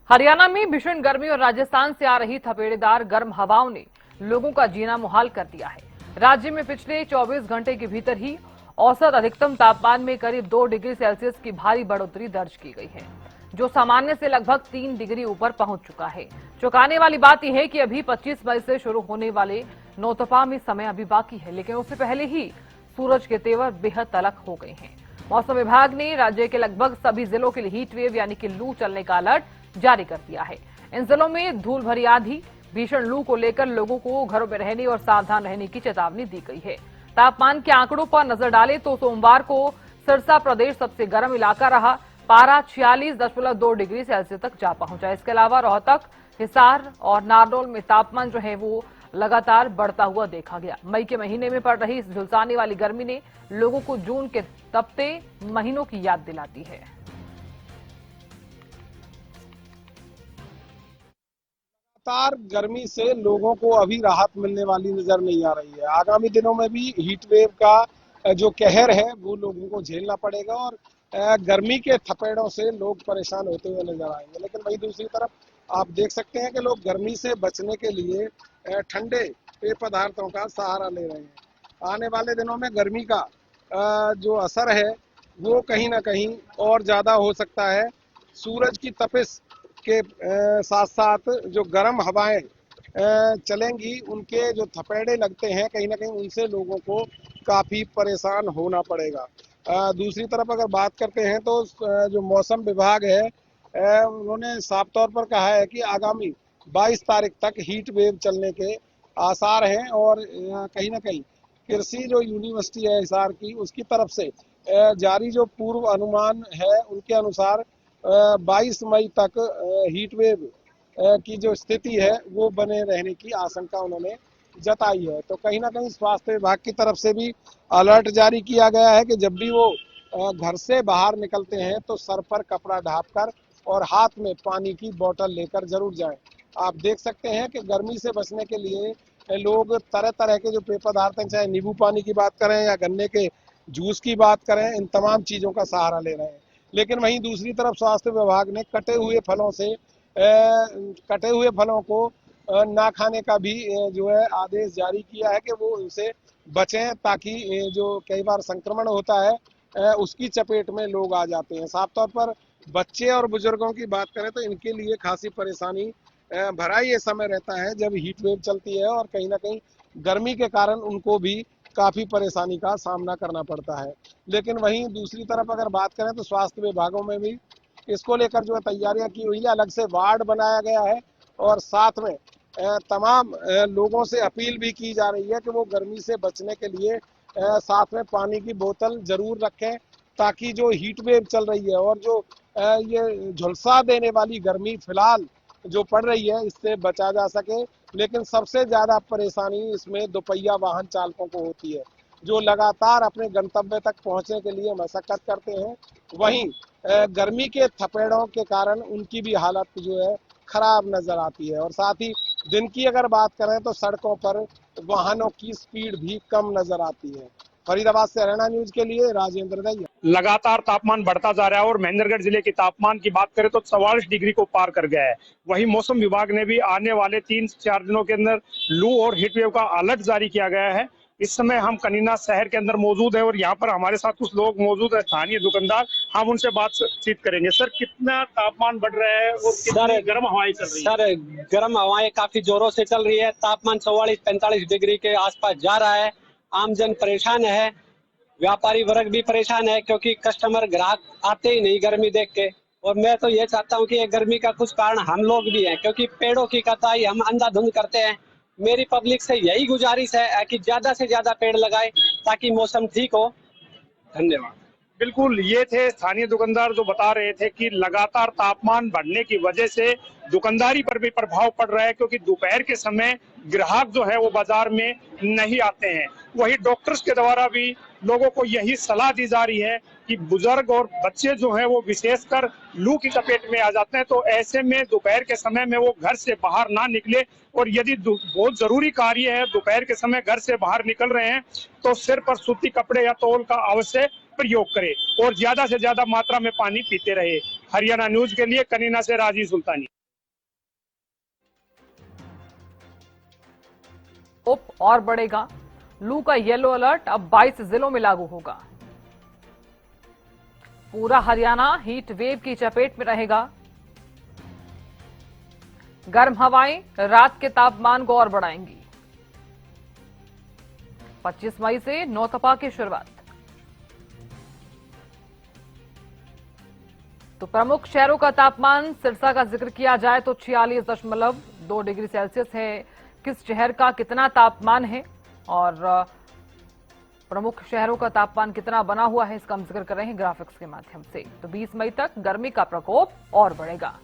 हरियाणा में भीषण गर्मी और राजस्थान से आ रही थपेड़ेदार गर्म हवाओं ने लोगों का जीना मुहाल कर दिया है। राज्य में पिछले 24 घंटे के भीतर ही औसत अधिकतम तापमान में करीब 2 डिग्री सेल्सियस की भारी बढ़ोतरी दर्ज की गई है, जो सामान्य से लगभग 3 डिग्री ऊपर पहुंच चुका है। चौंकाने वाली बात यह है कि अभी 25 मई से शुरू होने वाले नौतपा में समय अभी बाकी है, लेकिन उससे पहले ही सूरज के तेवर बेहद तल्ख हो गए हैं। मौसम विभाग ने राज्य के लगभग सभी जिलों के लिए हीट वेव यानी कि लू चलने का अलर्ट जारी कर दिया है। इन जिलों में धूल भरी आंधी, भीषण लू को लेकर लोगों को घरों में रहने और सावधान रहने की चेतावनी दी गई है। तापमान के आंकड़ों पर नजर डालें तो सोमवार को सिरसा प्रदेश सबसे गर्म इलाका रहा। पारा 46.2 डिग्री सेल्सियस तक जा पहुंचा। इसके अलावा रोहतक, हिसार और नारनौल में तापमान जो है वो लगातार बढ़ता हुआ देखा गया। मई के महीने में पड़ रही इस झुलसाने वाली गर्मी ने लोगों को जून के तपते महीनों की याद दिलाती है। लगातार गर्मी से लोगों को अभी राहत मिलने वाली नजर नहीं आ रही है। आगामी दिनों में भी हीट वेव का जो कहर है वो लोगों को झेलना पड़ेगा और गर्मी के थपेड़ों से लोग परेशान होते हुए नजर आएंगे। लेकिन वहीं दूसरी तरफ आप देख सकते हैं कि लोग गर्मी से बचने के लिए ठंडे पेय पदार्थों का सहारा ले रहे हैं। आने वाले दिनों में गर्मी का जो असर है वो कहीं ना कहीं और ज्यादा हो सकता है। सूरज की तपिश के साथ साथ जो गर्म हवाएं चलेंगी, उनके जो थपेड़े लगते हैं कहीं ना कहीं उनसे लोगों को काफ़ी परेशान होना पड़ेगा। दूसरी तरफ अगर बात करते हैं तो जो मौसम विभाग है उन्होंने साफ तौर पर कहा है कि आगामी 22 तारीख तक हीट वेव चलने के आसार हैं और कहीं ना कहीं कृषि जो यूनिवर्सिटी है हिसार की, उसकी तरफ से जारी जो पूर्व अनुमान है उनके अनुसार 22 मई तक हीट वेव की जो स्थिति है वो बने रहने की आशंका उन्होंने जताई है। तो कहीं ना कहीं स्वास्थ्य विभाग की तरफ से भी अलर्ट जारी किया गया है कि जब भी वो घर से बाहर निकलते हैं तो सर पर कपड़ा ढांपकर और हाथ में पानी की बोतल लेकर जरूर जाएं। आप देख सकते हैं कि गर्मी से बचने के लिए लोग तरह तरह के जो पेय पदार्थ हैं, चाहे नींबू पानी की बात करें या गन्ने के जूस की बात करें, इन तमाम चीज़ों का सहारा ले रहे हैं। लेकिन वहीं दूसरी तरफ स्वास्थ्य विभाग ने कटे हुए फलों को ना खाने का भी जो है आदेश जारी किया है कि वो उनसे बचें, ताकि जो कई बार संक्रमण होता है उसकी चपेट में लोग आ जाते हैं। साफ तौर पर बच्चे और बुजुर्गों की बात करें तो इनके लिए खासी परेशानी भरा ये समय रहता है जब हीट वेव चलती है और कहीं ना कहीं गर्मी के कारण उनको भी काफ़ी परेशानी का सामना करना पड़ता है। लेकिन वहीं दूसरी तरफ अगर बात करें तो स्वास्थ्य विभागों में भी इसको लेकर जो है तैयारियां की हुई है। अलग से वार्ड बनाया गया है और साथ में तमाम लोगों से अपील भी की जा रही है कि वो गर्मी से बचने के लिए साथ में पानी की बोतल जरूर रखें, ताकि जो हीट वेव चल रही है और जो ये झुलसा देने वाली गर्मी फिलहाल जो पड़ रही है इससे बचा जा सके। लेकिन सबसे ज़्यादा परेशानी इसमें दोपहिया वाहन चालकों को होती है, जो लगातार अपने गंतव्य तक पहुंचने के लिए मशक्कत करते हैं। वहीं गर्मी के थपेड़ों के कारण उनकी भी हालत जो है खराब नजर आती है और साथ ही दिन की अगर बात करें तो सड़कों पर वाहनों की स्पीड भी कम नजर आती है। फरीदाबाद से हरियाणा न्यूज के लिए राजेंद्र दैया। लगातार तापमान बढ़ता जा रहा है और महेंद्रगढ़ जिले के तापमान की बात करें तो 44 डिग्री को पार कर गया है। वहीं मौसम विभाग ने भी आने वाले 3-4 दिनों के अंदर लू और हीट वेव का अलर्ट जारी किया गया है। इस समय हम कनीना शहर के अंदर मौजूद है और यहाँ पर हमारे साथ कुछ लोग मौजूद है, स्थानीय दुकानदार। हम उनसे बातचीत करेंगे। सर, कितना तापमान बढ़ रहा है और कितनी गर्म हवाएं चल रही है? सर, गर्म हवाएं काफी जोरों से चल रही है। तापमान 44-45 डिग्री के आसपास जा रहा है। आमजन परेशान है, व्यापारी वर्ग भी परेशान है, क्योंकि कस्टमर ग्राहक आते ही नहीं गर्मी देख के। और मैं तो ये चाहता हूँ कि ये गर्मी का कुछ कारण हम लोग भी हैं, क्योंकि पेड़ों की कटाई हम अंधाधुंध करते हैं। मेरी पब्लिक से यही गुजारिश है कि ज्यादा से ज्यादा पेड़ लगाए ताकि मौसम ठीक हो। धन्यवाद। बिल्कुल, ये थे स्थानीय दुकानदार जो बता रहे थे कि लगातार तापमान बढ़ने की वजह से दुकानदारी पर भी प्रभाव पड़ रहा है, क्योंकि दोपहर के समय ग्राहक जो है वो बाजार में नहीं आते हैं। वही डॉक्टर्स के द्वारा भी लोगों को यही सलाह दी जा रही है कि बुजुर्ग और बच्चे जो है वो विशेषकर लू की चपेट में आ जाते हैं, तो ऐसे में दोपहर के समय में वो घर से बाहर ना निकले और यदि बहुत जरूरी कार्य है, दोपहर के समय घर से बाहर निकल रहे हैं, तो सिर पर सूती कपड़े या तौल का अवश्य प्रयोग करें और ज्यादा से ज्यादा मात्रा में पानी पीते रहे। हरियाणा न्यूज के लिए कनीना से राजी सुल्तानी। और बढ़ेगा, लू का येलो अलर्ट अब 22 जिलों में लागू होगा। पूरा हरियाणा हीट वेव की चपेट में रहेगा। गर्म हवाएं रात के तापमान को और बढ़ाएंगी। 25 मई से नौतपा की शुरुआत। तो प्रमुख शहरों का तापमान, सिरसा का जिक्र किया जाए तो 46.2 डिग्री सेल्सियस है। किस शहर का कितना तापमान है और प्रमुख शहरों का तापमान कितना बना हुआ है, इसका हम जिक्र कर रहे हैं ग्राफिक्स के माध्यम से। तो 20 मई तक गर्मी का प्रकोप और बढ़ेगा।